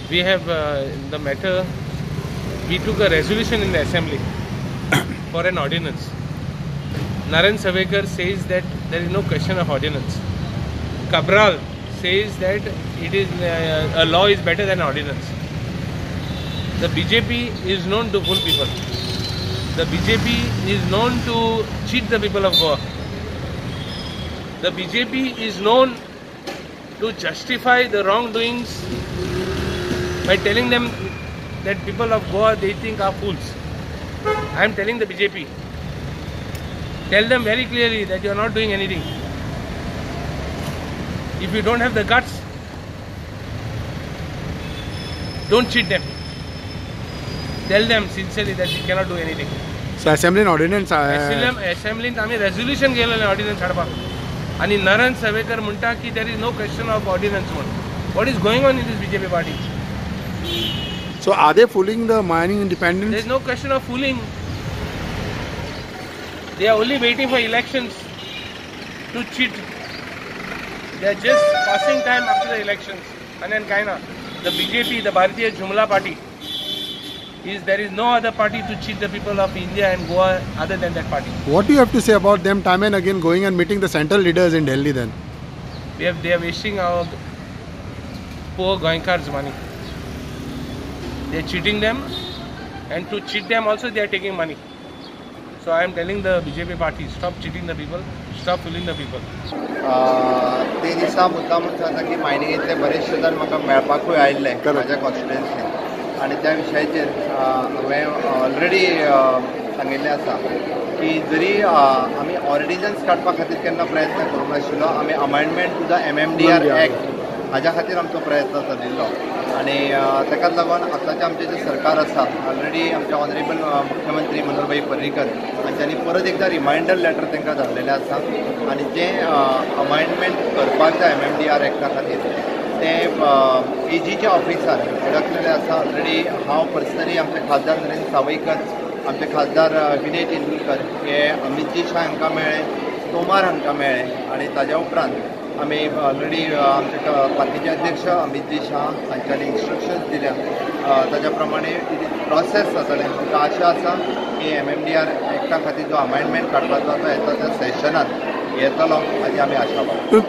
we have the matter. We took a resolution in the assembly for an ordinance. Naren Savekar says that there is no question of ordinance. Cabral says that it is a law is better than ordinance. The BJP is known to fool people. The BJP is known to cheat the people of Goa. The BJP is known to justify the wrongdoings by telling them that people of Goa they think are fools. I am telling the BJP, tell them very clearly that you are not doing anything. If you don't have the guts, don't cheat them. Tell them sincerely that we cannot do anything. So assembly and ordinance assembly आम्ही resolution केलेलं ordinance हाडपाक आणि Naren Savekar म्हणटा की there is no question of ordinance म्हणून. What is going on in this BJP party? So are they fooling the mining independents? There is no question of fooling. They are only waiting for elections to cheat. They are just passing time after the elections. And then kinda the BJP, the Bharatiya Jumla party, there is no other party to cheat the people of India and Goa other than that party. What do you have to say about them time and again going and meeting the central leaders in Delhi then? They are wasting our poor Goenka's money. They are cheating them, and to cheat them also they are taking money. So I am telling the BJP party, stop cheating the people, stop fooling the people. ते दिसा मुद्दामून जाता की मायनिंगेंतले बरेचशे जण म्हाका मेळपाकूय आयिल्ले म्हाज्या कॉन्स्टिट्युएन्सीन आनी त्या विशयाचेर हांवें ऑलरेडी सांगिल्लें आसा की जरी आमी ऑर्डिनन्स काडपा खातीर केन्ना प्रयत्न करूंक नाशिल्लो आमी amendment to the MMDR act हाज्या खातीर आमचो प्रयत्न चलिल्लो आनी ताकाच लागून आतांचें आमचें जें सरकार आसा ऑलरेडी आमचे ऑनरेबल मुख्यमंत्री मनोहरभाई पर्रीकर हांच्यांनी परत एकदां रिमायंडर लेटर तांकां धाडलेलें आसा आनी जें अमेंडमेंट करपाक जाय MMDR एक्टा खातीर तें AGच्या ऑफिसान अडकलेलें आसा ऑलरेडी हांव पर्सनली आमचे खासदार नरेंद्र सावयकर आमचे खासदार विनय तेंडुलकर हे अमितजी शाह हांकां मेळ्ळे तोमार हांकां मेळ्ळे आनी ताज्या उपरांत आमी ऑलरेडी आमचे पार्टीचे अध्यक्ष अमितजी शाह हांच्यांनी इन्स्ट्रक्शन्स दिल्या ताज्या प्रमाणे प्रोसेस जातलें आमकां आशा आसा की MMDR एक्टा खातीर जो अमेंडमेंट काडपाचो तो येता त्या सेशनात येतलो हाची आमी आशा बाळगता.